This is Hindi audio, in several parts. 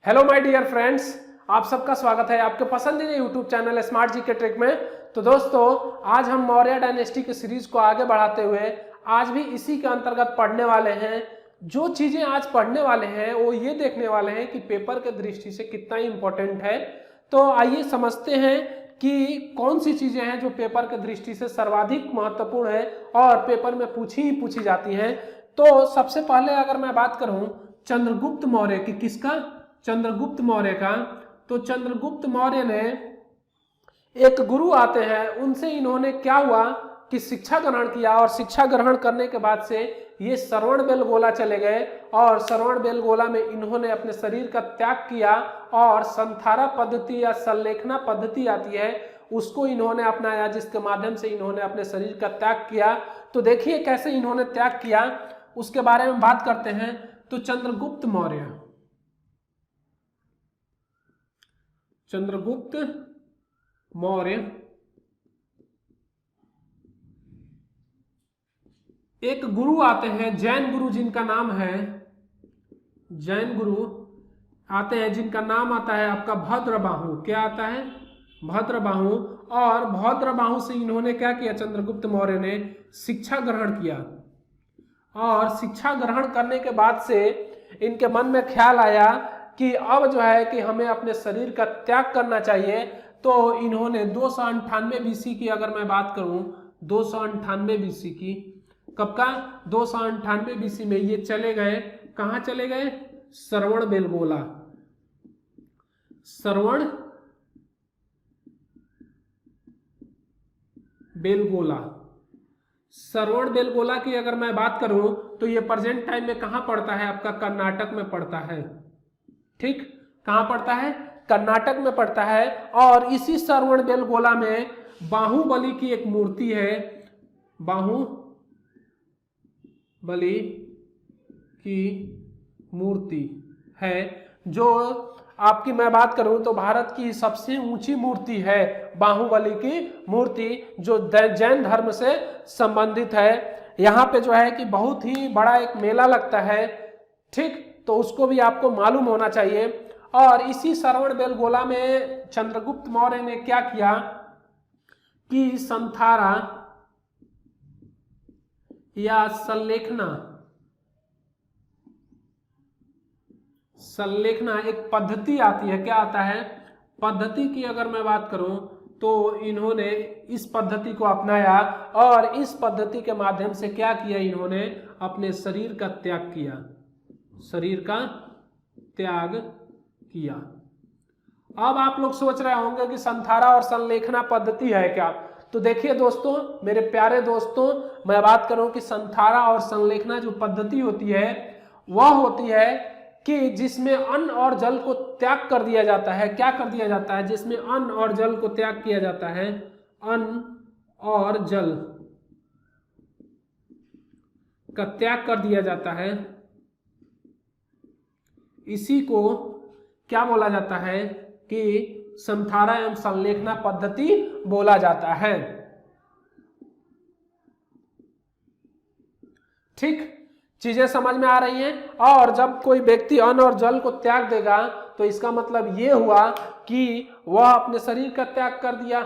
हेलो माय डियर फ्रेंड्स, आप सबका स्वागत है आपके पसंदीदा यूट्यूब चैनल स्मार्ट जी के ट्रिक में। तो दोस्तों, आज हम मौर्य डायनेस्टी की सीरीज को आगे बढ़ाते हुए आज भी इसी के अंतर्गत पढ़ने वाले हैं। जो चीजें आज पढ़ने वाले हैं वो ये देखने वाले हैं कि पेपर के दृष्टि से कितना इंपॉर्टेंट है। तो आइए समझते हैं कि कौन सी चीजें हैं जो पेपर के दृष्टि से सर्वाधिक महत्वपूर्ण है और पेपर में पूछी जाती हैं। तो सबसे पहले अगर मैं बात करूं चंद्रगुप्त मौर्य की, किसका? चंद्रगुप्त मौर्य का। तो चंद्रगुप्त मौर्य ने एक गुरु आते हैं, उनसे इन्होंने क्या हुआ कि शिक्षा ग्रहण किया और शिक्षा ग्रहण करने के बाद से ये श्रवणबेलगोला चले गए और श्रवणबेलगोला में इन्होंने अपने शरीर का त्याग किया और संथारा पद्धति या संलेखना पद्धति आती है उसको इन्होंने अपनाया, जिसके माध्यम से इन्होंने अपने शरीर का त्याग किया। तो देखिए कैसे इन्होंने त्याग किया, उसके बारे में बात करते हैं। तो चंद्रगुप्त मौर्य एक गुरु आते हैं, जैन गुरु, जिनका नाम है जैन गुरु आते हैं, जिनका नाम आता है आपका भद्रबाहु। क्या आता है? भद्रबाहु। और भद्रबाहु से इन्होंने क्या किया? चंद्रगुप्त मौर्य ने शिक्षा ग्रहण किया और शिक्षा ग्रहण करने के बाद से इनके मन में ख्याल आया कि अब जो है कि हमें अपने शरीर का त्याग करना चाहिए। तो इन्होंने 298 बीसी की अगर मैं बात करूं, 298 बीसी की, कब का? 298 बीसी में ये चले गए, कहां चले गए? श्रवणबेलगोला। श्रवणबेलगोला की अगर मैं बात करूं तो ये प्रेजेंट टाइम में कहां पड़ता है? आपका कर्नाटक में पड़ता है। ठीक, कहां पड़ता है? कर्नाटक में पड़ता है। और इसी श्रवणबेलगोला में बाहुबली की एक मूर्ति है, बाहुबली की मूर्ति है, जो आपकी मैं बात करूं तो भारत की सबसे ऊंची मूर्ति है बाहुबली की मूर्ति, जो जैन धर्म से संबंधित है। यहाँ पे जो है कि बहुत ही बड़ा एक मेला लगता है, ठीक, तो उसको भी आपको मालूम होना चाहिए। और इसी श्रवणबेलगोला में चंद्रगुप्त मौर्य ने क्या किया कि संथारा या संलेखना एक पद्धति आती है। क्या आता है? पद्धति की अगर मैं बात करूं तो इन्होंने इस पद्धति को अपनाया और इस पद्धति के माध्यम से क्या किया? इन्होंने अपने शरीर का त्याग किया। अब आप लोग सोच रहे होंगे कि संथारा और संलेखना पद्धति है क्या? तो देखिए दोस्तों, मेरे प्यारे दोस्तों, मैं बात करूं कि संथारा और संलेखना जो पद्धति होती है वह होती है कि जिसमें अन्न और जल को त्याग कर दिया जाता है। क्या कर दिया जाता है? जिसमें अन्न और जल को त्याग किया जाता है, अन्न और जल का त्याग कर दिया जाता है। इसी को क्या बोला जाता है कि संथारा एवं संलेखना पद्धति बोला जाता है। ठीक, चीजें समझ में आ रही हैं। और जब कोई व्यक्ति अन्न और जल को त्याग देगा तो इसका मतलब ये हुआ कि वह अपने शरीर का त्याग कर दिया।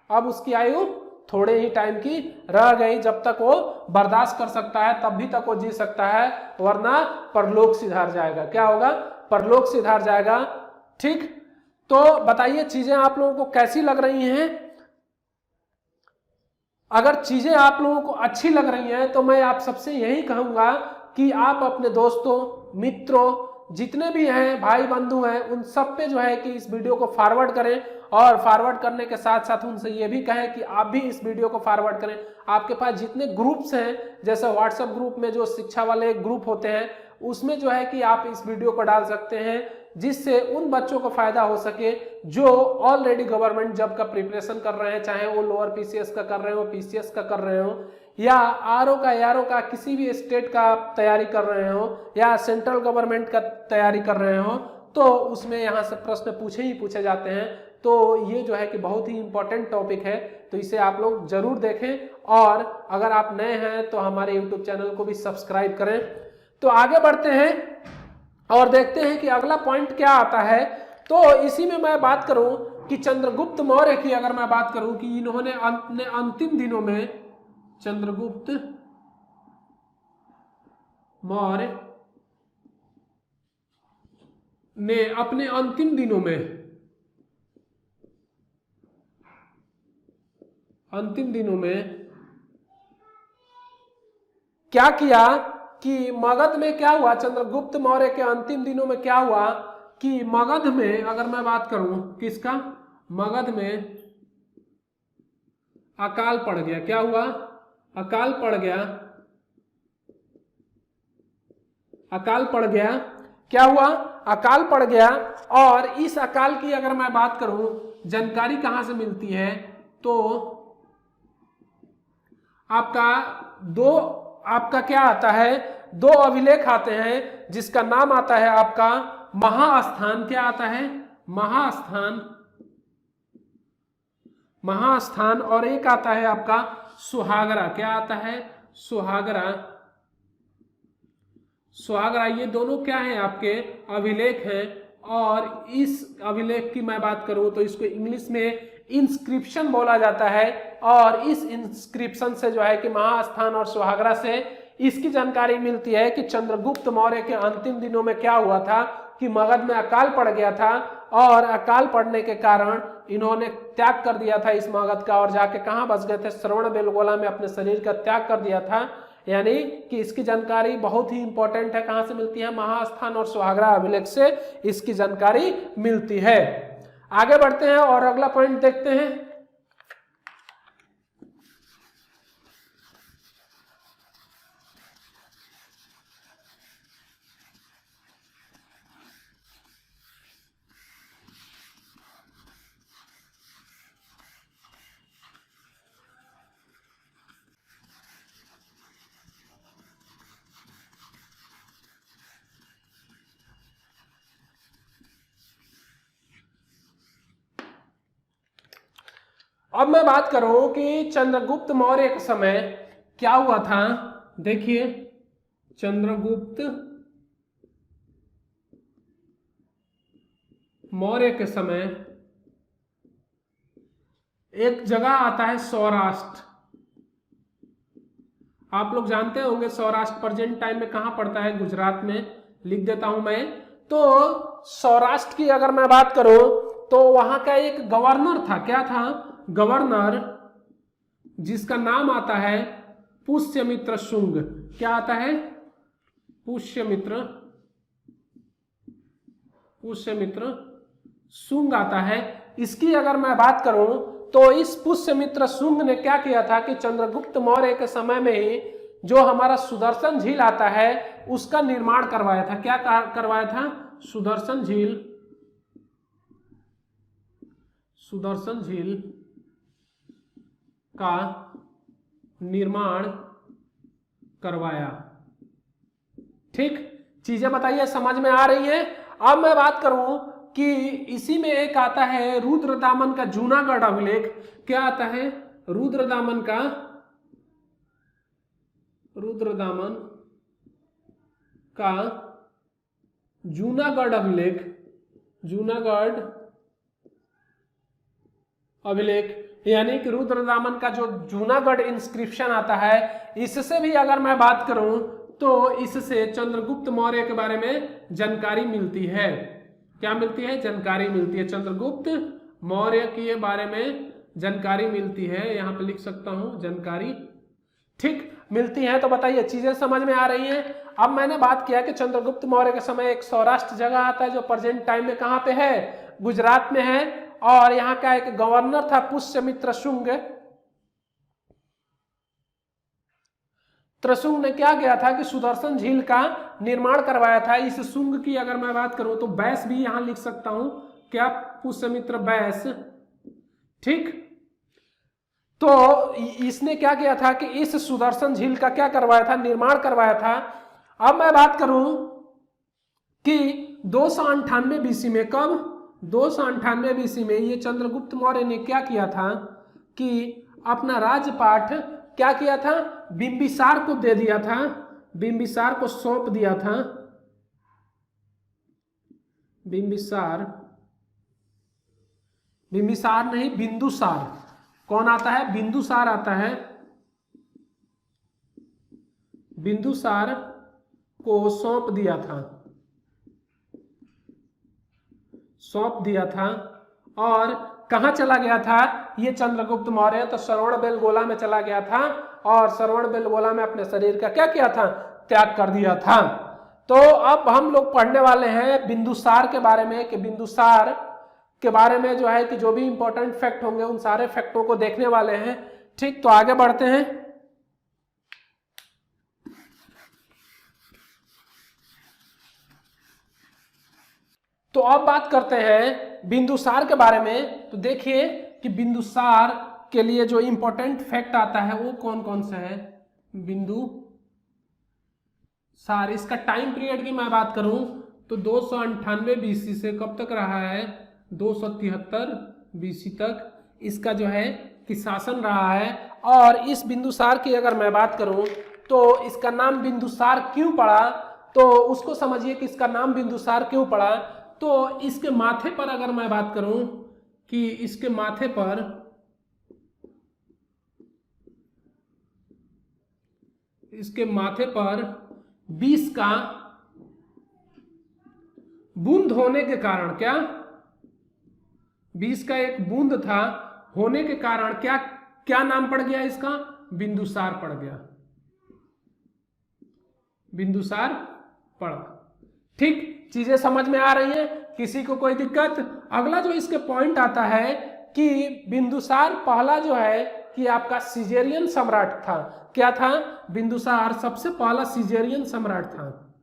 अब उसकी आयु थोड़े ही टाइम की रह गई, जब तक वो बर्दाश्त कर सकता है तब भी तक वो जी सकता है, वरना परलोक सिधार जाएगा। क्या होगा? परलोक सिधार जाएगा। ठीक, तो बताइए चीजें आप लोगों को कैसी लग रही हैं? अगर चीजें आप लोगों को अच्छी लग रही हैं तो मैं आप सबसे यही कहूंगा कि आप अपने दोस्तों, मित्रों, जितने भी हैं, भाई बंधु हैं, उन सब पे जो है कि इस वीडियो को फॉरवर्ड करें और फॉरवर्ड करने के साथ साथ उनसे ये भी कहें कि आप भी इस वीडियो को फॉरवर्ड करें। आपके पास जितने ग्रुप्स हैं, जैसे व्हाट्सएप ग्रुप में जो शिक्षा वाले ग्रुप होते हैं, उसमें जो है कि आप इस वीडियो को डाल सकते हैं, जिससे उन बच्चों को फायदा हो सके जो ऑलरेडी गवर्नमेंट जॉब का प्रिपरेशन कर रहे हैं, चाहे वो लोअर पीसीएस का कर रहे हो, पीसीएस का कर रहे हो, या आरओ का, एआरओ का, किसी भी स्टेट का तैयारी कर रहे हो, या सेंट्रल गवर्नमेंट का तैयारी कर रहे हो, तो उसमें यहाँ से प्रश्न पूछे जाते हैं। तो ये जो है कि बहुत ही इंपॉर्टेंट टॉपिक है, तो इसे आप लोग जरूर देखें। और अगर आप नए हैं तो हमारे यूट्यूब चैनल को भी सब्सक्राइब करें। तो आगे बढ़ते हैं और देखते हैं कि अगला पॉइंट क्या आता है। तो इसी में मैं बात करूं कि चंद्रगुप्त मौर्य की अगर मैं बात करूं कि इन्होंने अपने अंतिम दिनों में, चंद्रगुप्त मौर्य ने अपने अंतिम दिनों में क्या किया कि मगध में क्या हुआ, चंद्रगुप्त मौर्य के अंतिम दिनों में क्या हुआ कि मगध में अगर मैं बात करूं किसका, मगध में अकाल पड़ गया। क्या हुआ, अकाल पड़ गया। अकाल पड़ गया, क्या हुआ, अकाल पड़ गया। और इस अकाल की अगर मैं बात करूं जानकारी कहां से मिलती है, तो आपका क्या आता है, दो अभिलेख आते हैं जिसका नाम आता है आपका महास्थान। क्या आता है, महास्थान। और एक आता है आपका सुहागरा। क्या आता है, सुहागरा। ये दोनों क्या है, आपके अभिलेख हैं। और इस अभिलेख की मैं बात करूं तो इसको इंग्लिश में इंस्क्रिप्शन बोला जाता है। और इस इंस्क्रिप्शन से जो है कि महास्थान और सुहागरा से इसकी जानकारी मिलती है कि चंद्रगुप्त मौर्य के अंतिम दिनों में क्या हुआ था कि मगध में अकाल पड़ गया था। और अकाल पड़ने के कारण इन्होंने त्याग कर दिया था इस मगध का, और जाके कहाँ बस गए थे, श्रवण बेलगोला में अपने शरीर का त्याग कर दिया था। यानी कि इसकी जानकारी बहुत ही इंपॉर्टेंट है। कहां से मिलती है, महास्थान और सुहागरा अभिलेख से इसकी जानकारी मिलती है। आगे बढ़ते हैं और अगला पॉइंट देखते हैं। अब मैं बात करूं कि चंद्रगुप्त मौर्य के समय क्या हुआ था। देखिए, चंद्रगुप्त मौर्य के समय एक जगह आता है सौराष्ट्र। आप लोग जानते होंगे सौराष्ट्र प्रेजेंट टाइम में कहां पड़ता है, गुजरात में। लिख देता हूं मैं। तो सौराष्ट्र की अगर मैं बात करूं तो वहां का एक गवर्नर था। क्या था, गवर्नर, जिसका नाम आता है पुष्यमित्र शुंग। क्या आता है, पुष्यमित्र शुंग आता है। इसकी अगर मैं बात करूं तो इस पुष्यमित्र शुंग ने क्या किया था कि चंद्रगुप्त मौर्य के समय में ही जो हमारा सुदर्शन झील आता है उसका निर्माण करवाया था। क्या करवाया था, सुदर्शन झील का निर्माण करवाया। ठीक, चीजें बताइए समझ में आ रही हैं। अब मैं बात करूं कि इसी में एक आता है रुद्रदामन का जूनागढ़ अभिलेख। क्या आता है, रुद्रदामन का जूनागढ़ अभिलेख। यानी कि रुद्रदामन का जो जूनागढ़ इंस्क्रिप्शन आता है, इससे भी अगर मैं बात करूं तो इससे चंद्रगुप्त मौर्य के बारे में जानकारी मिलती है। क्या मिलती है, जानकारी मिलती है। चंद्रगुप्त मौर्य के बारे में जानकारी मिलती है। यहां पे लिख सकता हूं जानकारी, ठीक, मिलती है। तो बताइए चीजें समझ में आ रही हैं। अब मैंने बात किया कि चंद्रगुप्त मौर्य के समय एक सौराष्ट्र जगह आता है जो प्रेजेंट टाइम में कहां पे है, गुजरात में है। और यहाँ का एक गवर्नर था पुष्यमित्र शुंग। त्रिशुंग ने क्या किया था कि सुदर्शन झील का निर्माण करवाया था। इस शुंग की अगर मैं बात करूं तो बैस भी यहां लिख सकता हूं। क्या, पुष्यमित्र बैस। ठीक, तो इसने क्या किया था कि इस सुदर्शन झील का क्या करवाया था, निर्माण करवाया था। अब मैं बात करूं कि 298 बीसी में, कब, 298 बीसी में ये चंद्रगुप्त मौर्य ने क्या किया था कि अपना राजपाट क्या किया था, बिंबिसार को दे दिया था, बिंबिसार को सौंप दिया था। बिंबिसार, बिंबिसार नहीं बिंदुसार। कौन आता है? बिंदुसार आता है। बिंदुसार को सौंप दिया था, सौंप दिया था। और कहां चला गया था ये चंद्रगुप्त मौर्य? तो श्रवणबेलगोला में चला गया था और श्रवणबेलगोला में अपने शरीर का क्या किया था? त्याग कर दिया था। तो अब हम लोग पढ़ने वाले हैं बिंदुसार के बारे में, कि बिंदुसार के बारे में जो है कि जो भी इंपॉर्टेंट फैक्ट होंगे उन सारे फैक्टों को देखने वाले हैं। ठीक, तो आगे बढ़ते हैं। तो अब बात करते हैं बिंदुसार के बारे में। तो देखिए कि बिंदुसार के लिए जो इंपॉर्टेंट फैक्ट आता है वो कौन कौन सा है। बिंदुसार, इसका टाइम पीरियड की मैं बात करूं तो 298 बीसी से कब तक रहा है? 273 बीसी तक इसका जो है कि शासन रहा है। और इस बिंदुसार की अगर मैं बात करूं तो इसका नाम बिंदुसार क्यों पड़ा, तो उसको समझिए कि इसका नाम बिंदुसार क्यों पड़ा। तो इसके माथे पर अगर मैं बात करूं कि इसके माथे पर विष का बूंद होने के कारण, क्या विष का एक बूंद था होने के कारण क्या नाम पड़ गया इसका? बिंदुसार पड़ गया, बिंदुसार पड़ा। ठीक, चीजें समझ में आ रही हैं? किसी को कोई दिक्कत? अगला जो इसके पॉइंट आता है कि बिंदुसार पहला जो है कि आपका सीजेरियन सम्राट था। क्या था? बिंदुसार सबसे पहला सीजेरियन सम्राट था,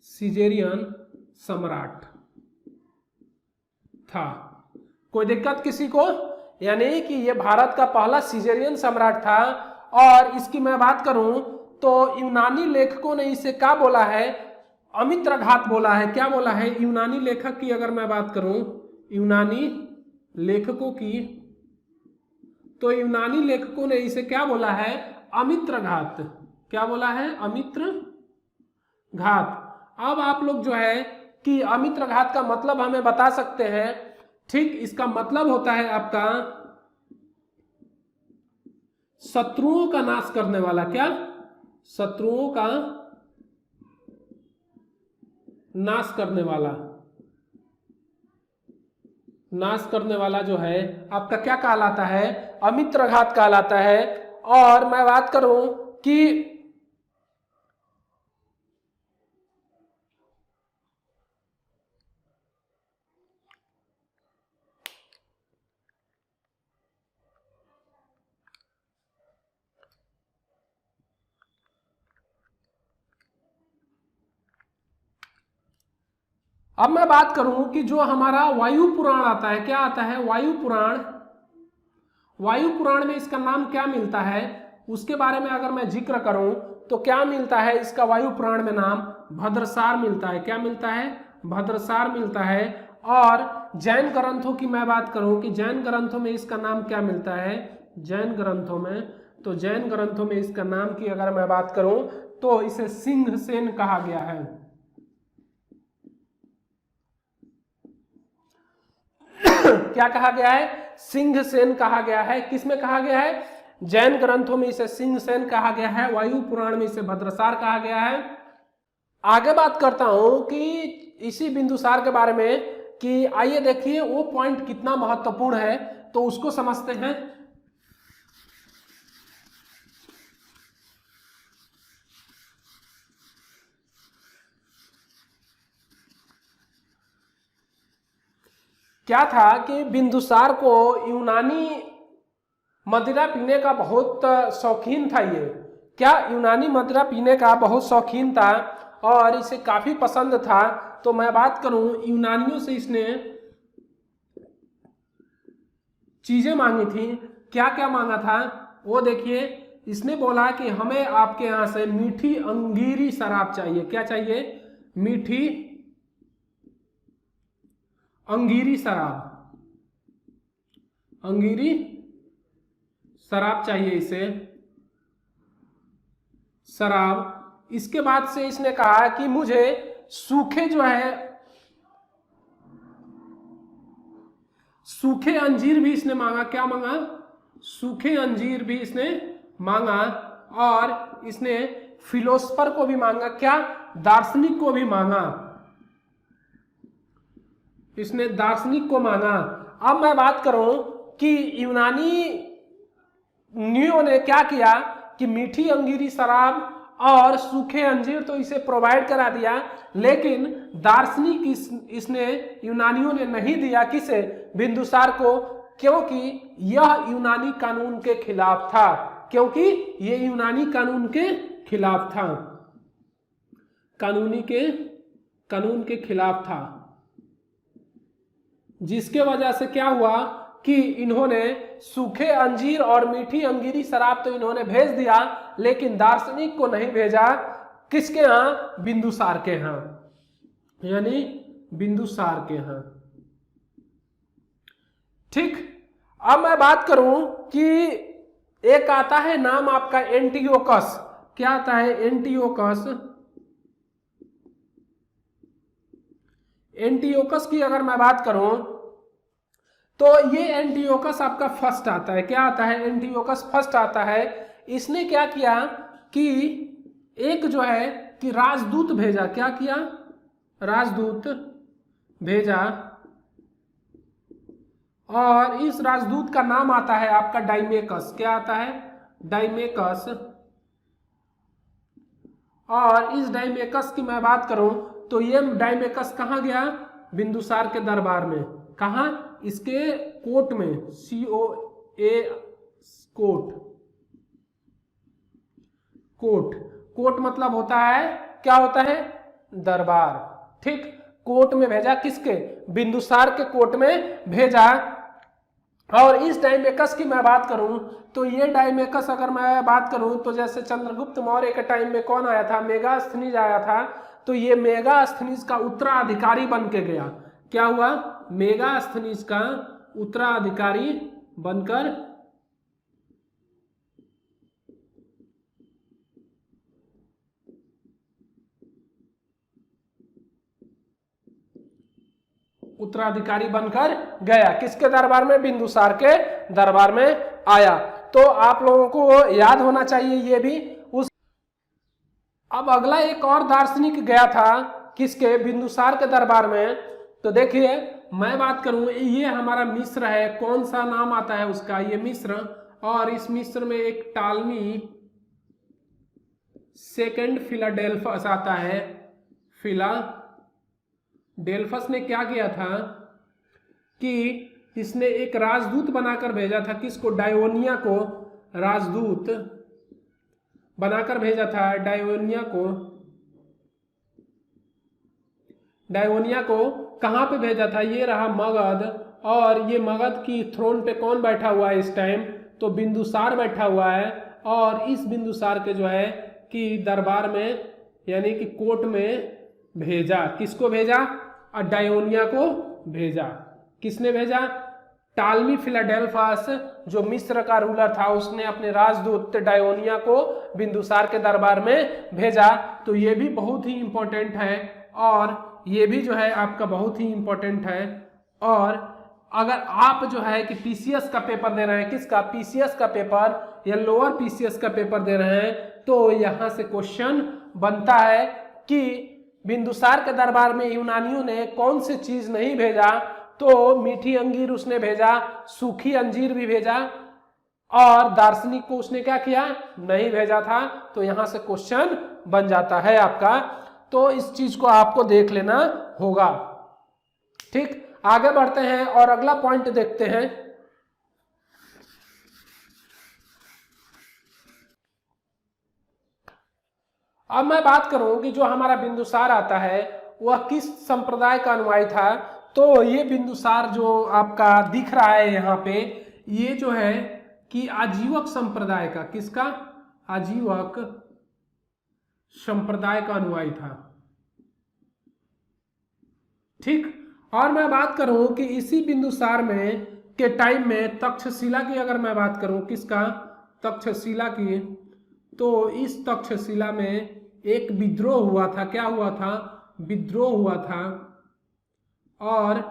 सीजेरियन सम्राट था। कोई दिक्कत किसी को? यानी कि ये भारत का पहला सीजेरियन सम्राट था। और इसकी मैं बात करूं तो यूनानी लेखकों ने इसे क्या बोला है? अमित्रघात बोला है। क्या बोला है? यूनानी लेखक की अगर मैं बात करूं, यूनानी लेखकों की, तो यूनानी लेखकों ने इसे क्या बोला है? अमित्रघात। क्या बोला है? अमित्रघात। अब आप लोग जो है कि अमित्रघात का मतलब हमें बता सकते हैं। ठीक, इसका मतलब होता है आपका शत्रुओं का नाश करने वाला। क्या? शत्रुओं का नाश करने वाला, नाश करने वाला जो है आपका क्या कहलाता है? अमित्रघात कहलाता है। और मैं बात करूं कि अब मैं बात करूं कि जो हमारा वायु पुराण आता है, क्या आता है? वायु पुराण। वायु पुराण में इसका नाम क्या मिलता है उसके बारे में अगर मैं जिक्र करूं तो क्या मिलता है इसका? वायु पुराण में नाम भद्रसार मिलता है। क्या मिलता है? भद्रसार मिलता है। और जैन ग्रंथों की मैं बात करूं कि जैन ग्रंथों में इसका नाम क्या मिलता है? जैन ग्रंथों में, तो जैन ग्रंथों में इसका नाम की अगर मैं बात करूं तो इसे सिंहसेन कहा गया है। क्या कहा गया है? सिंहसेन कहा गया है। किसमें कहा गया है? जैन ग्रंथों में इसे सिंहसेन कहा गया है, वायु पुराण में इसे भद्रसार कहा गया है। आगे बात करता हूं कि इसी बिंदुसार के बारे में कि आइए देखिए वो पॉइंट कितना महत्वपूर्ण है, तो उसको समझते हैं। क्या था कि बिंदुसार को यूनानी मदिरा पीने का बहुत शौकीन था। ये क्या? यूनानी मदिरा पीने का बहुत शौकीन था और इसे काफी पसंद था। तो मैं बात करूं यूनानियों से इसने चीजें मांगी थी। क्या क्या मांगा था वो देखिए। इसने बोला कि हमें आपके यहां से मीठी अंगीरी शराब चाहिए। क्या चाहिए? मीठी अंगीरी शराब, अंगीरी शराब चाहिए इसे, शराब। इसके बाद से इसने कहा कि मुझे सूखे जो है सूखे अंजीर भी इसने मांगा। क्या मांगा? सूखे अंजीर भी इसने मांगा। और इसने फिलोसफर को भी मांगा। क्या? दार्शनिक को भी मांगा। इसने दार्शनिक को मांगा। अब मैं बात करूं कि यूनानियों ने क्या किया कि मीठी अंगीरी शराब और सूखे अंजीर तो इसे प्रोवाइड करा दिया, लेकिन दार्शनिक इसने यूनानियों ने नहीं दिया। किसे? बिंदुसार को, क्योंकि यह यूनानी कानून के खिलाफ था। क्योंकि यह यूनानी कानून के खिलाफ था, कानून के खिलाफ था, जिसके वजह से क्या हुआ कि इन्होंने सूखे अंजीर और मीठी अंगीरी शराब तो इन्होंने भेज दिया, लेकिन दार्शनिक को नहीं भेजा। किसके यहाँ? बिंदुसार के यहाँ, यानी बिंदुसार के यहाँ। ठीक। अब मैं बात करूं कि एक आता है नाम आपका एंटियोकस। क्या आता है? एंटियोकस। एंटियोकस की अगर मैं बात करूं तो ये एंटियोकस आपका फर्स्ट आता है। क्या आता है? एंटियोकस फर्स्ट आता है। इसने क्या किया कि एक जो है कि राजदूत भेजा। क्या किया? राजदूत भेजा। और इस राजदूत का नाम आता है आपका डाइमेकस। क्या आता है? डाइमेकस। और इस डाइमेकस की मैं बात करूं तो ये डाइमेकस कहां गया? बिंदुसार के दरबार में। कहां? इसके कोर्ट में। COA court. कोर्ट मतलब होता है, क्या होता है? दरबार। ठीक। कोर्ट में भेजा। किसके? बिंदुसार के कोर्ट में भेजा। और इस डाइमेकस की मैं बात करूं तो ये डाइमेकस अगर मैं बात करूं तो जैसे चंद्रगुप्त मौर्य के टाइम में कौन आया था? मेगास्थनीज आया था। तो ये मेगास्थनीज का उत्तराधिकारी बन के गया। क्या हुआ? मेगास्थनीज का उत्तराधिकारी बनकर गया। किसके दरबार में? बिंदुसार के दरबार में आया। तो आप लोगों को याद होना चाहिए ये भी। अब अगला एक और दार्शनिक गया था। किसके? बिंदुसार के दरबार में। तो देखिए मैं बात करूं, ये हमारा मिस्र है। कौन सा नाम आता है उसका? ये मिस्र। और इस मिस्र में एक टालमी सेकंड फिलाडेल्फस आता है। फिलाडेल्फस ने क्या किया था कि इसने एक राजदूत बनाकर भेजा था। किसको? डायोनिया को राजदूत बनाकर भेजा था। डायोनिया को कहां पे भेजा था? ये रहा मगध। और ये मगध की थ्रोन पे कौन बैठा हुआ है इस टाइम? तो बिंदुसार बैठा हुआ है। और इस बिंदुसार के जो है कि दरबार में, यानी कि कोर्ट में भेजा। किसको भेजा? डायोनिया को भेजा। किसने भेजा? टालमी फिलाडेल्फस, जो मिस्र का रूलर था, उसने अपने राजदूत डायोनिया को बिंदुसार के दरबार में भेजा। तो ये भी बहुत ही इंपॉर्टेंट है। और ये भी जो है आपका बहुत ही इंपॉर्टेंट है। और अगर आप जो है कि पीसीएस का पेपर दे रहे हैं, किसका? पीसीएस का पेपर या लोअर पीसीएस का पेपर दे रहे हैं, तो यहां से क्वेश्चन बनता है कि बिंदुसार के दरबार में यूनानियों ने कौन सी चीज नहीं भेजा? तो मीठी अंजीर उसने भेजा, सूखी अंजीर भी भेजा, और दार्शनिक को उसने क्या किया? नहीं भेजा था। तो यहां से क्वेश्चन बन जाता है आपका। तो इस चीज को आपको देख लेना होगा। ठीक। आगे बढ़ते हैं और अगला पॉइंट देखते हैं। अब मैं बात करूं कि जो हमारा बिंदुसार आता है वह किस संप्रदाय का अनुयायी था। तो ये बिंदुसार जो आपका दिख रहा है यहाँ पे, ये जो है कि आजीवक संप्रदाय का, किसका? आजीवक संप्रदाय का अनुयायी था। ठीक। और मैं बात करूं कि इसी बिंदुसार में के टाइम में तक्षशिला की अगर मैं बात करूं, किसका? तक्षशिला की। तो इस तक्षशिला में एक विद्रोह हुआ था। क्या हुआ था? विद्रोह हुआ था। और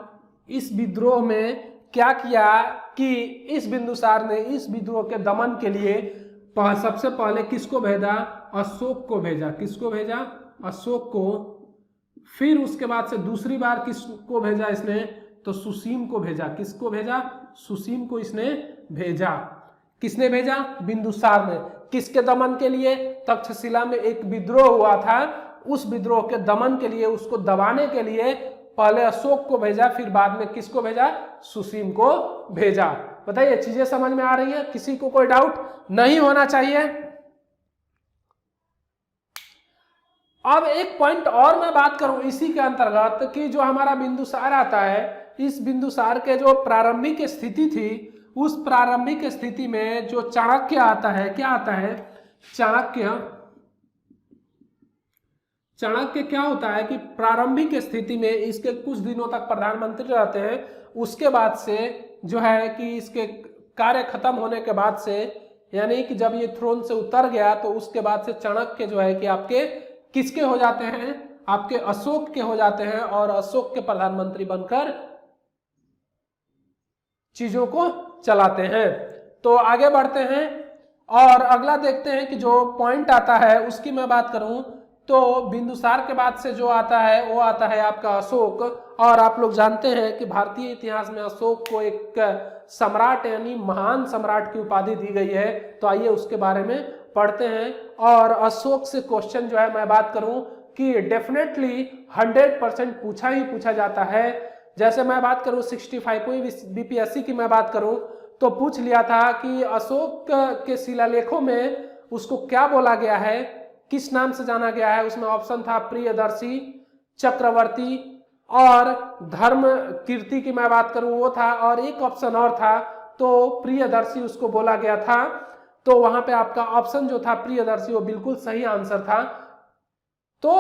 इस विद्रोह में क्या किया कि इस बिंदुसार ने इस विद्रोह के दमन के लिए सबसे पहले किसको भेजा? अशोक को भेजा। किसको भेजा? अशोक को। फिर उसके बाद से दूसरी बार किसको भेजा इसने? तो सुसीम को भेजा। किसको भेजा? सुसीम को इसने भेजा। किसने भेजा? बिंदुसार ने। किसके दमन के लिए? तक्षशिला में एक विद्रोह हुआ था, उस विद्रोह के दमन के लिए, उसको दबाने के लिए पहले अशोक को भेजा, फिर बाद में किसको भेजा? सुसीम को भेजा। बताइए, चीजें समझ में आ रही है? किसी को कोई डाउट नहीं होना चाहिए। अब एक पॉइंट और मैं बात करूं इसी के अंतर्गत कि जो हमारा बिंदुसार आता है, इस बिंदुसार के जो प्रारंभिक स्थिति थी, उस प्रारंभिक स्थिति में जो चाणक्य आता है, क्या आता है? चाणक्य क्या होता है कि प्रारंभिक स्थिति में इसके कुछ दिनों तक प्रधानमंत्री रहते हैं, उसके बाद से जो है कि इसके कार्य खत्म होने के बाद से, यानी कि जब ये थ्रोन से उतर गया तो उसके बाद से चाणक्य जो है कि आपके किसके हो जाते हैं? आपके अशोक के हो जाते हैं, और अशोक के प्रधानमंत्री बनकर चीजों को चलाते हैं। तो आगे बढ़ते हैं और अगला देखते हैं कि जो पॉइंट आता है उसकी मैं बात करूं तो बिंदुसार के बाद से जो आता है वो आता है आपका अशोक। और आप लोग जानते हैं कि भारतीय इतिहास में अशोक को एक सम्राट यानी महान सम्राट की उपाधि दी गई है। तो आइए उसके बारे में पढ़ते हैं। और अशोक से क्वेश्चन जो है मैं बात करूं कि डेफिनेटली 100% पूछा ही पूछा जाता है। जैसे मैं बात करूं 65वीं बीपीएससी की मैं बात करूं तो पूछ लिया था कि अशोक के शिलालेखों में उसको क्या बोला गया है, किस नाम से जाना गया है? उसमें ऑप्शन था प्रियदर्शी, चक्रवर्ती और धर्म कीर्ति की मैं बात करूं वो था, और एक ऑप्शन और था तो प्रियदर्शी उसको बोला गया था। तो वहां पे आपका ऑप्शन जो था प्रियदर्शी वो बिल्कुल सही आंसर था। तो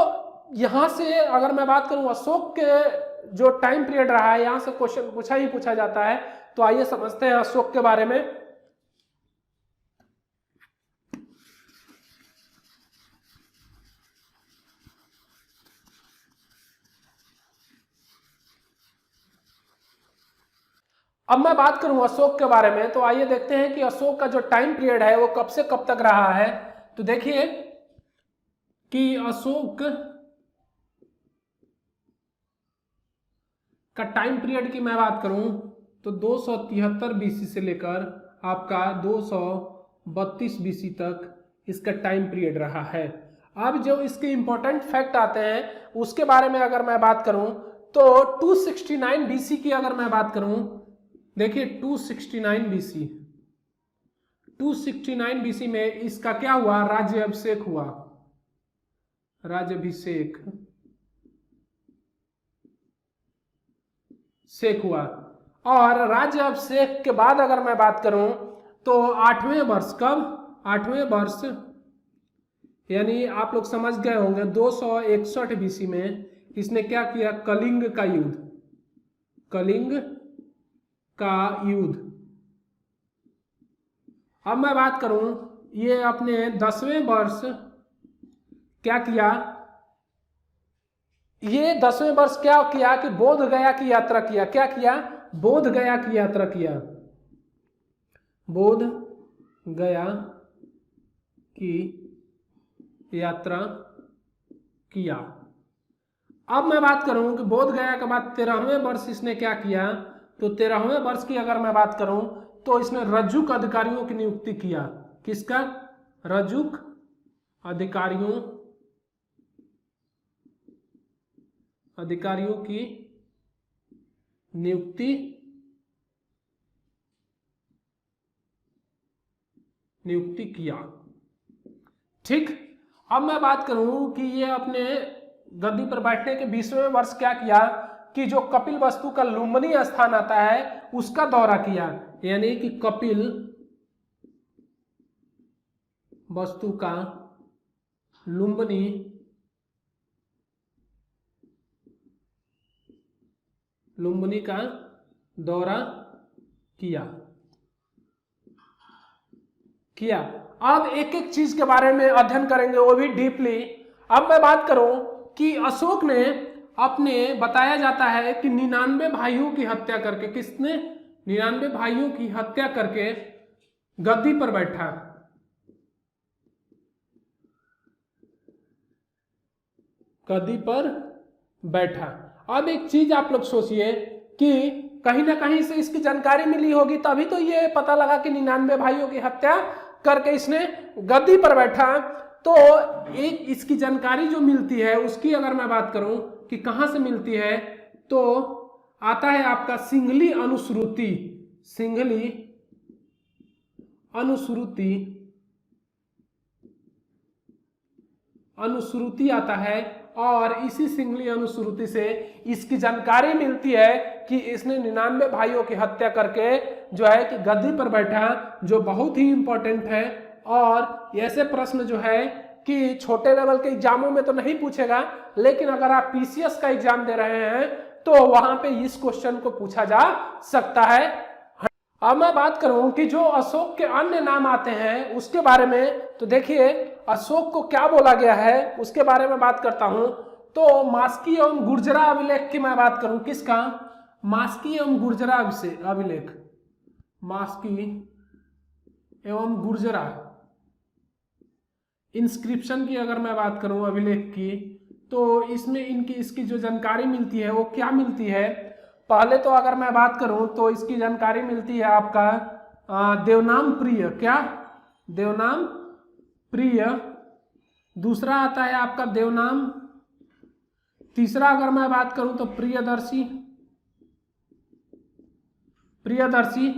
यहां से अगर मैं बात करूं अशोक के जो टाइम पीरियड रहा है, यहां से क्वेश्चन पूछा ही पूछा जाता है। तो आइए समझते हैं अशोक के बारे में। अब मैं बात करूं अशोक के बारे में तो आइए देखते हैं कि अशोक का जो टाइम पीरियड है वो कब से कब तक रहा है। तो देखिए कि अशोक का टाइम पीरियड की मैं बात करूं तो 273 बीसी से लेकर आपका 232 बीसी तक इसका टाइम पीरियड रहा है। अब जो इसके इंपॉर्टेंट फैक्ट आते हैं उसके बारे में अगर मैं बात करूं तो 269 बीसी की अगर मैं बात करूं, देखिए 269 बीसी, 269 बीसी में इसका क्या हुआ? राज्याभिषेक हुआ। राज्याभिषेक हुआ। और राज्याभिषेक के बाद अगर मैं बात करूं तो 8वें वर्ष, कब? 8वें वर्ष यानी आप लोग समझ गए होंगे 261 बीसी में इसने क्या किया? कलिंग का युद्ध, कलिंग का युद्ध। अब मैं बात करूं ये अपने 10वें वर्ष क्या किया? ये 10वें वर्ष क्या किया कि बोध गया की यात्रा किया। क्या किया? बोध गया की यात्रा किया। बोध गया की यात्रा किया। अब मैं बात करूं कि बोध गया के बाद 13वें वर्ष इसने क्या किया? तो 13वें वर्ष की अगर मैं बात करूं तो इसने रज्जुक अधिकारियों की नियुक्ति किया। किसका? रज्जुक अधिकारियों की नियुक्ति किया। ठीक। अब मैं बात करूं कि ये अपने गद्दी पर बैठने के 20वें वर्ष क्या किया कि जो कपिल वस्तु का लुम्बिनी स्थान आता है उसका दौरा किया। यानी कि कपिल वस्तु का लुम्बिनी का दौरा किया। अब एक एक चीज के बारे में अध्ययन करेंगे वो भी डीपली। अब मैं बात करूं कि अशोक ने अपने, बताया जाता है कि 99 भाइयों की हत्या करके, किसने 99 भाइयों की हत्या करके गद्दी पर बैठा। गद्दी पर बैठा। अब एक चीज आप लोग सोचिए कि कहीं ना कहीं से इसकी जानकारी मिली होगी, तभी तो ये पता लगा कि 99 भाइयों की हत्या करके इसने गद्दी पर बैठा। तो एक इसकी जानकारी जो मिलती है उसकी अगर मैं बात करूं कि कहां से मिलती है, तो आता है आपका सिंघली अनुश्रुति। सिंघली अनुश्रुति, अनुश्रुति आता है, और इसी सिंघली अनुश्रुति से इसकी जानकारी मिलती है कि इसने 99 भाइयों की हत्या करके जो है कि गद्दी पर बैठा, जो बहुत ही इंपॉर्टेंट है। और ऐसे प्रश्न जो है कि छोटे लेवल के एग्जामों में तो नहीं पूछेगा, लेकिन अगर आप पीसीएस का एग्जाम दे रहे हैं तो वहां पे इस क्वेश्चन को पूछा जा सकता है। अब मैं बात करूं कि जो अशोक के अन्य नाम आते हैं उसके बारे में, तो देखिए अशोक को क्या बोला गया है उसके बारे में बात करता हूं। तो मास्की एवं गुर्जरा अभिलेख की मैं बात करूं, किसका, मास्की एवं गुर्जरा अभिलेख, मास्की एवं गुर्जरा इंस्क्रिप्शन की अगर मैं बात करूं अभिलेख की, तो इसमें इसकी जो जानकारी मिलती है वो क्या मिलती है। पहले तो अगर मैं बात करूं तो इसकी जानकारी मिलती है आपका देवनाम प्रिय, क्या, देवनाम प्रिय। दूसरा आता है आपका देवनाम, तीसरा अगर मैं बात करूं तो प्रियदर्शी, प्रियदर्शी।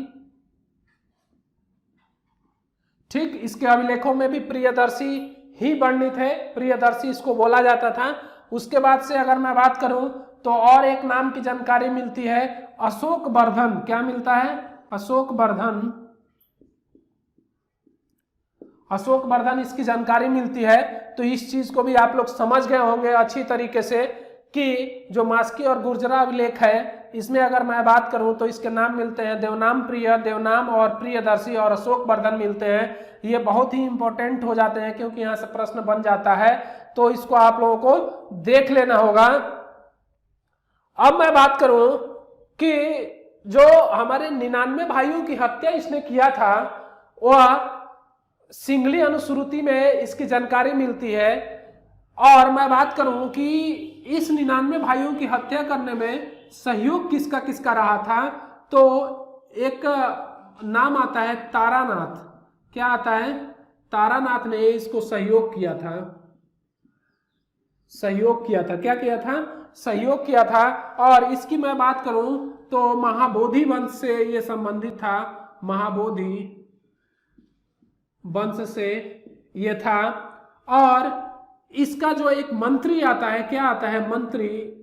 ठीक, इसके अभिलेखों में भी प्रियदर्शी ही वर्णित है, प्रियदर्शी इसको बोला जाता था। उसके बाद से अगर मैं बात करूं तो और एक नाम की जानकारी मिलती है अशोक वर्धन। क्या मिलता है, अशोक वर्धन, अशोक वर्धन इसकी जानकारी मिलती है। तो इस चीज को भी आप लोग समझ गए होंगे अच्छी तरीके से कि जो मास्की और गुर्जरा अभिलेख है इसमें अगर मैं बात करूं तो इसके नाम मिलते हैं देवनाम प्रिय, देवनाम और प्रियदर्शी और अशोक वर्धन मिलते हैं। ये बहुत ही इंपॉर्टेंट हो जाते हैं क्योंकि यहाँ से प्रश्न बन जाता है, तो इसको आप लोगों को देख लेना होगा। अब मैं बात करूं कि जो हमारे 99 भाइयों की हत्या इसने किया था वह सिंघली अनुश्रुति में इसकी जानकारी मिलती है। और मैं बात करूं कि इस 99 भाइयों की हत्या करने में सहयोग किसका किसका रहा था, तो एक नाम आता है तारानाथ। क्या आता है, तारानाथ ने इसको सहयोग किया था, सहयोग किया था। क्या किया था, सहयोग किया था। और इसकी मैं बात करूं तो महाबोधि वंश से ये संबंधित था, महाबोधि वंश से ये था। और इसका जो एक मंत्री आता है, क्या आता है, मंत्री,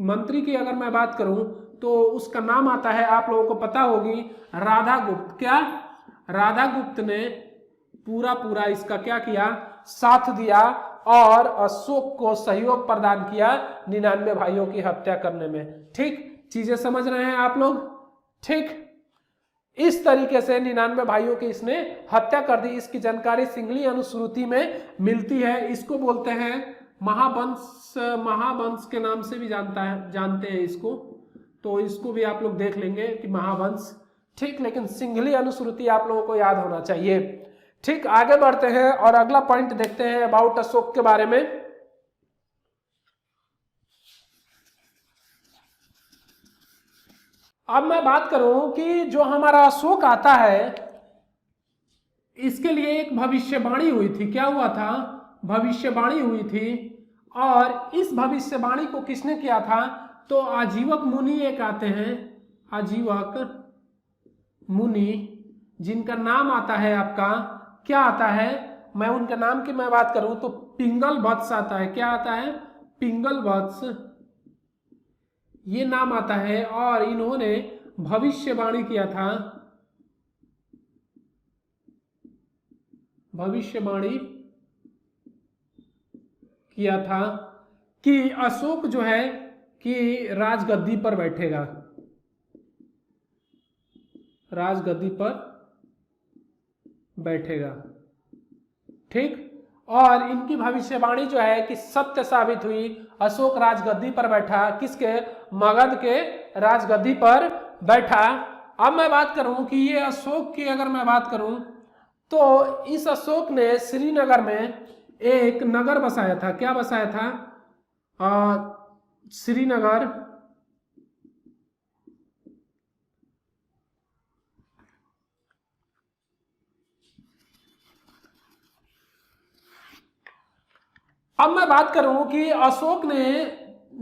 मंत्री की अगर मैं बात करूं तो उसका नाम आता है, आप लोगों को पता होगी, राधा गुप्त। क्या, राधा गुप्त ने पूरा इसका क्या किया, साथ दिया और अशोक को सहयोग प्रदान किया 99 भाइयों की हत्या करने में। ठीक, चीजें समझ रहे हैं आप लोग। ठीक, इस तरीके से 99 भाइयों की इसने हत्या कर दी। इसकी जानकारी सिंघली अनुश्रुति में मिलती है। इसको बोलते हैं महावंश, महावंश के नाम से भी जानते हैं इसको, तो इसको भी आप लोग देख लेंगे कि महावंश। ठीक, लेकिन सिंघली अनुश्रुति आप लोगों को याद होना चाहिए। ठीक, आगे बढ़ते हैं और अगला पॉइंट देखते हैं अबाउट अशोक के बारे में। अब मैं बात करूं कि जो हमारा अशोक आता है इसके लिए एक भविष्यवाणी हुई थी। क्या हुआ था, भविष्यवाणी हुई थी। और इस भविष्यवाणी को किसने किया था, तो आजीवक मुनि एक आते हैं, आजीवक मुनि, जिनका नाम आता है आपका, क्या आता है, मैं उनके नाम की मैं बात करूं तो पिंगल वत्स आता है। क्या आता है, पिंगल वत्स, ये नाम आता है। और इन्होंने भविष्यवाणी किया था, भविष्यवाणी किया था कि अशोक जो है कि राजगद्दी पर बैठेगा, राजगद्दी पर बैठेगा। ठीक, और इनकी भविष्यवाणी जो है कि सत्य साबित हुई। अशोक राजगद्दी पर बैठा, किसके, मगध के राजगद्दी पर बैठा। अब मैं बात करूं कि ये अशोक की अगर मैं बात करूं तो इस अशोक ने श्रीनगर में एक नगर बसाया था। क्या बसाया था? श्रीनगर अब मैं बात करूं कि अशोक ने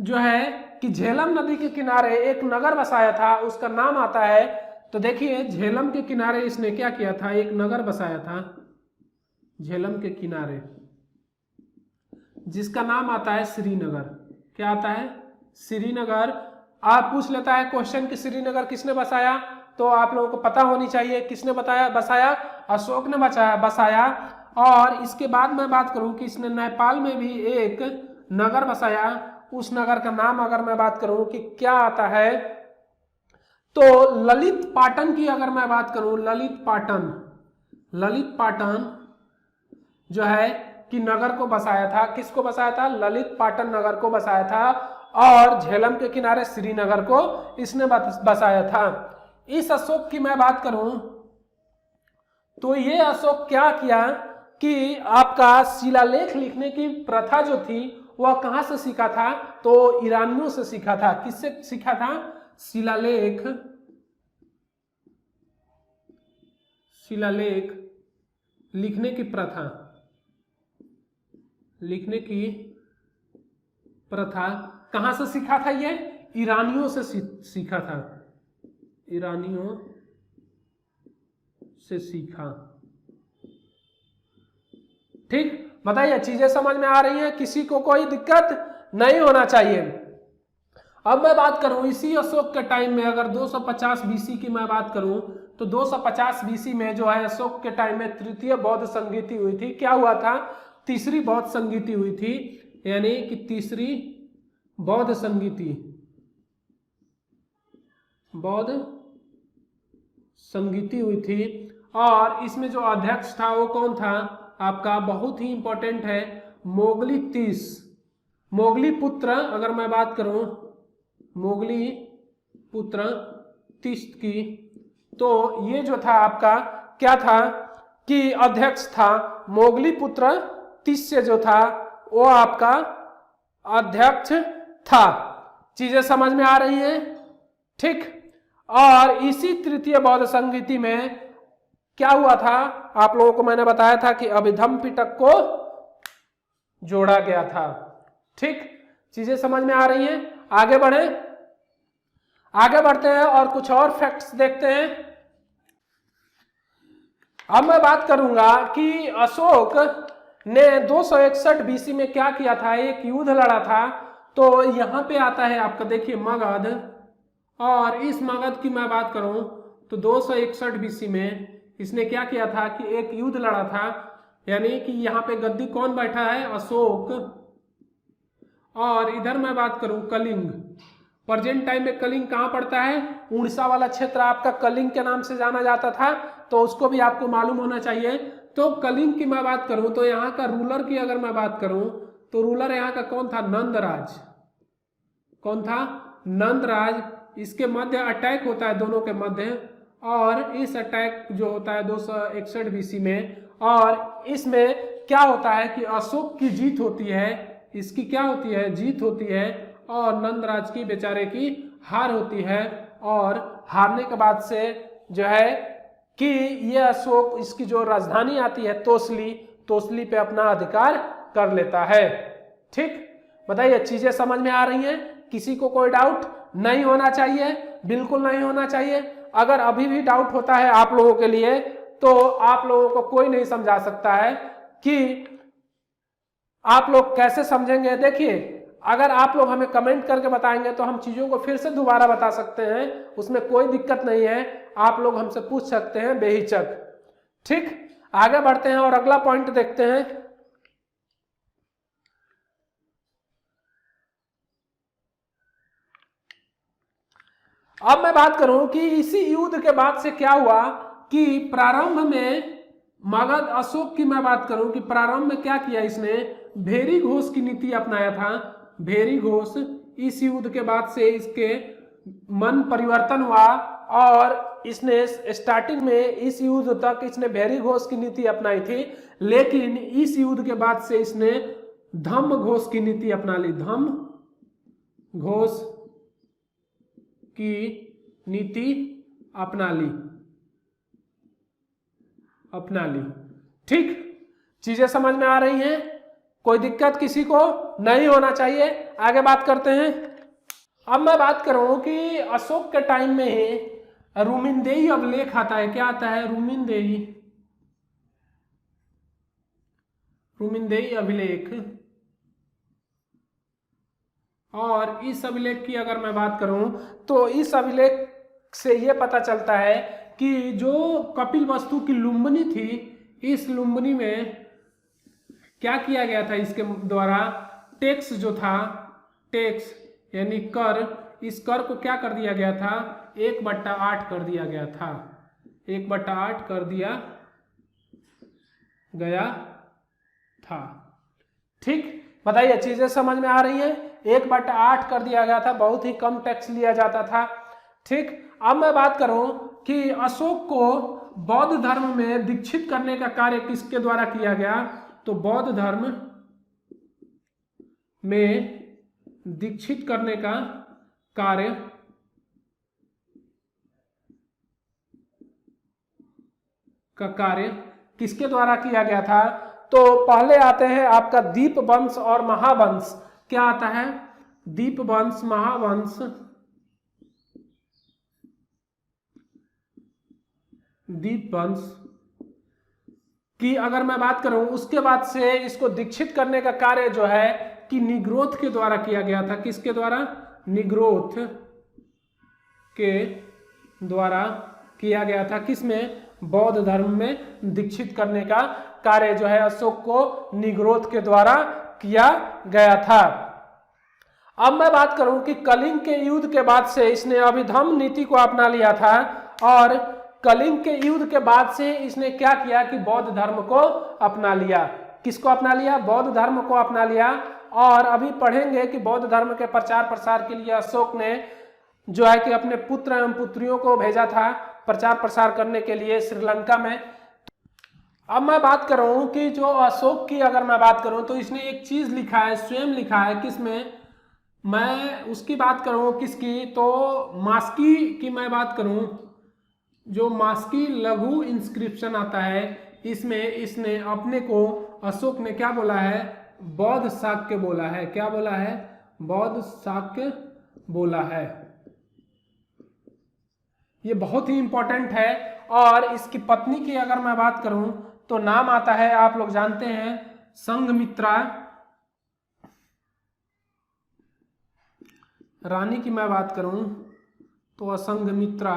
जो है कि झेलम नदी के किनारे एक नगर बसाया था, उसका नाम आता है, तो देखिए झेलम के किनारे इसने क्या किया था, एक नगर बसाया था झेलम के किनारे, जिसका नाम आता है श्रीनगर। क्या आता है? श्रीनगर। आप पूछ लेता है क्वेश्चन कि श्रीनगर किसने बसाया, तो आप लोगों को पता होनी चाहिए किसने बसाया, अशोक ने बसाया। और इसके बाद मैं बात करूं कि इसने नेपाल में भी एक नगर बसाया, उस नगर का नाम अगर मैं बात करूं कि क्या आता है, तो ललित पाटन की अगर मैं बात करूं, ललित पाटन जो है कि नगर को बसाया था। किसको बसाया था? ललित पाटन नगर को बसाया था। और झेलम के किनारे श्रीनगर को इसने बसाया था। इस अशोक की मैं बात करूं तो ये अशोक क्या किया कि आपका शिलालेख लिखने की प्रथा जो थी वह कहां से सीखा था, तो ईरानियों से सीखा था। किससे सीखा था? शिलालेख लिखने की प्रथा कहां से सीखा था? ये ईरानियों से सीखा था, ईरानियों से सीखा। ठीक, बताइए चीजें समझ में आ रही हैं? किसी को कोई दिक्कत नहीं होना चाहिए। अब मैं बात करूं इसी अशोक के टाइम में, अगर 250 बीसी की मैं बात करूं तो 250 बीसी में जो है अशोक के टाइम में तृतीय बौद्ध संगीति हुई थी। क्या हुआ था? तीसरी बौद्ध संगीति हुई थी, यानी कि तीसरी बौद्ध संगीति हुई थी। और इसमें जो अध्यक्ष था वो कौन था आपका? बहुत ही इंपॉर्टेंट है, मोगली पुत्र अगर मैं बात करूं, मोगली पुत्र तीस्त की, तो ये जो था आपका क्या था कि अध्यक्ष था मोगली पुत्र तीस्य जो था वो आपका अध्यक्ष था। चीजें समझ में आ रही हैं? ठीक। और इसी तृतीय बौद्ध संगीति में क्या हुआ था, आप लोगों को मैंने बताया था कि अभिधम्म पिटक को जोड़ा गया था। ठीक, चीजें समझ में आ रही हैं? आगे बढ़ते हैं और कुछ और फैक्ट्स देखते हैं। अब मैं बात करूंगा कि अशोक ने 261 बीसी में क्या किया था, एक युद्ध लड़ा था। तो यहां पे आता है आपका, देखिए मगध, और इस मगध की मैं बात करूं तो 261 बीसी में इसने क्या किया था कि एक युद्ध लड़ा था, यानी कि यहाँ पे गद्दी कौन बैठा है? अशोक। और इधर मैं बात करूं कलिंग, प्रेजेंट टाइम में कलिंग कहाँ पड़ता है? उड़ीसा वाला क्षेत्र आपका कलिंग के नाम से जाना जाता था, तो उसको भी आपको मालूम होना चाहिए। तो कलिंग की मैं बात करूं तो यहाँ का रूलर की अगर मैं बात करूं तो रूलर यहाँ का कौन था? नंदराज। कौन था? नंदराज। इसके मध्य अटैक होता है दोनों के मध्य, और इस अटैक जो होता है 261 बीसी में, और इसमें क्या होता है कि अशोक की जीत होती है, इसकी क्या होती है? जीत होती है, और नंदराज की बेचारे की हार होती है। और हारने के बाद से जो है कि ये अशोक, इसकी जो राजधानी आती है तोसली पे अपना अधिकार कर लेता है। ठीक, बताइए चीजें समझ में आ रही हैं? किसी को कोई डाउट नहीं होना चाहिए, बिल्कुल नहीं होना चाहिए। अगर अभी भी डाउट होता है आप लोगों के लिए तो आप लोगों को कोई नहीं समझा सकता है कि आप लोग कैसे समझेंगे। देखिए अगर आप लोग हमें कमेंट करके बताएंगे तो हम चीजों को फिर से दोबारा बता सकते हैं, उसमें कोई दिक्कत नहीं है। आप लोग हमसे पूछ सकते हैं बेहिचक। ठीक, आगे बढ़ते हैं और अगला पॉइंट देखते हैं। अब मैं बात करूं कि इसी युद्ध के बाद से क्या हुआ कि प्रारंभ में मगध अशोक की मैं बात करूं कि प्रारंभ में क्या किया इसने, भेरी घोष की नीति अपनाया था। भेरी घोष, इस युद्ध के बाद से इसके मन परिवर्तन हुआ और इसने स्टार्टिंग में इस युद्ध तक इसने भेरी घोष की नीति अपनाई थी, लेकिन इस युद्ध के बाद से इसने धम्म घोष की नीति अपना ली। धम्म घोष की नीति अपना ली। ठीक, चीजें समझ में आ रही हैं, कोई दिक्कत किसी को नहीं होना चाहिए। आगे बात करते हैं। अब मैं बात करूं कि अशोक के टाइम में ही रुमिनदेई अभिलेख आता है। क्या आता है? रुमिनदेई अभिलेख। और इस अभिलेख की अगर मैं बात करूं तो इस अभिलेख से यह पता चलता है कि जो कपिलवस्तु की लुम्बिनी थी, इस लुम्बिनी में क्या किया गया था, इसके द्वारा टैक्स जो था, टैक्स यानी कर, इस कर को क्या कर दिया गया था, 1/8 कर दिया गया था। 1/8 कर दिया गया था। ठीक, बताइए चीजें समझ में आ रही हैं? 1/8 कर दिया गया था, बहुत ही कम टैक्स लिया जाता था। ठीक, अब मैं बात करूं कि अशोक को बौद्ध धर्म में दीक्षित करने का कार्य किसके द्वारा किया गया, तो बौद्ध धर्म में दीक्षित करने का कार्य किसके द्वारा किया गया था, तो पहले आते हैं आपका दीप वंश और महावंश। क्या आता है? दीप वंश, महावंश। दीप वंश की अगर मैं बात करूं, उसके बाद से इसको दीक्षित करने का कार्य जो है कि निग्रोध के द्वारा किया गया था। किसके द्वारा? निग्रोध के द्वारा किया गया था। किसमें? बौद्ध धर्म में दीक्षित करने का कार्य जो है अशोक को निग्रोध के द्वारा किया गया था। अब मैं बात करूं कि कलिंग के युद्ध के बाद से इसने अभिधम्म नीति को अपना लिया था, और कलिंग के युद्ध के बाद से इसने क्या किया कि बौद्ध धर्म को अपना लिया। किसको अपना लिया? बौद्ध धर्म को अपना लिया। और अभी पढ़ेंगे कि बौद्ध धर्म के प्रचार प्रसार के लिए अशोक ने जो है कि अपने पुत्र एवं पुत्रियों को भेजा था प्रचार प्रसार करने के लिए श्रीलंका में। अब मैं बात करूं कि जो अशोक की अगर मैं बात करूं तो इसने एक चीज लिखा है, स्वयं लिखा है। किसमें? मैं उसकी बात करूं किसकी, तो मास्की की मैं बात करूं, जो मास्की लघु इंस्क्रिप्शन आता है, इसमें इसने अपने को अशोक ने क्या बोला है? बौद्ध शाक्य बोला है। क्या बोला है? बौद्ध शाक्य बोला है। ये बहुत ही इंपॉर्टेंट है। और इसकी पत्नी की अगर मैं बात करूं तो नाम आता है, आप लोग जानते हैं, संघमित्रा। रानी की मैं बात करूं तो असंघमित्रा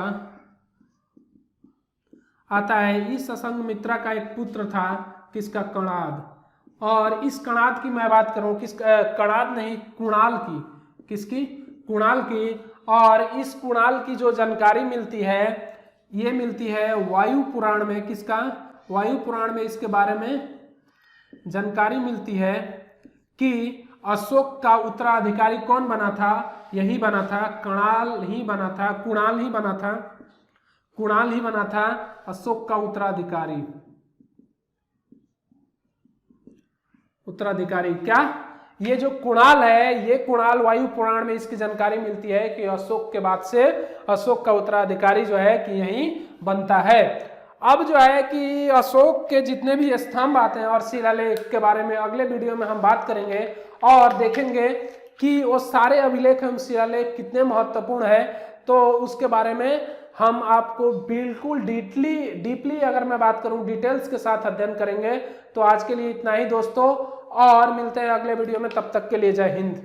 आता है। इस असंघमित्रा का एक पुत्र था, किसका? कणाद। और इस कणाद की मैं बात करूं, कणाद नहीं, कुणाल की। किसकी? कुणाल की। और इस कुणाल की जो जानकारी मिलती है, ये मिलती है वायु पुराण में। किसका? वायु पुराण में इसके बारे में जानकारी मिलती है कि अशोक का उत्तराधिकारी कौन बना था? यही बना था, कणाल ही बना था, कुणाल ही बना था, कुणाल ही बना था अशोक का उत्तराधिकारी। उत्तराधिकारी क्या? ये जो कुणाल है, ये कुणाल वायु पुराण में इसकी जानकारी मिलती है कि अशोक के बाद से अशोक का उत्तराधिकारी जो है कि यही बनता है। अब जो है कि अशोक के जितने भी स्तंभ आते हैं और शिलालेख के बारे में अगले वीडियो में हम बात करेंगे और देखेंगे कि वो सारे अभिलेख एवं शिलालेख कितने महत्वपूर्ण है। तो उसके बारे में हम आपको बिल्कुल डीपली अगर मैं बात करूं डिटेल्स के साथ अध्ययन करेंगे। तो आज के लिए इतना ही दोस्तों, और मिलते हैं अगले वीडियो में। तब तक के लिए जय हिंद।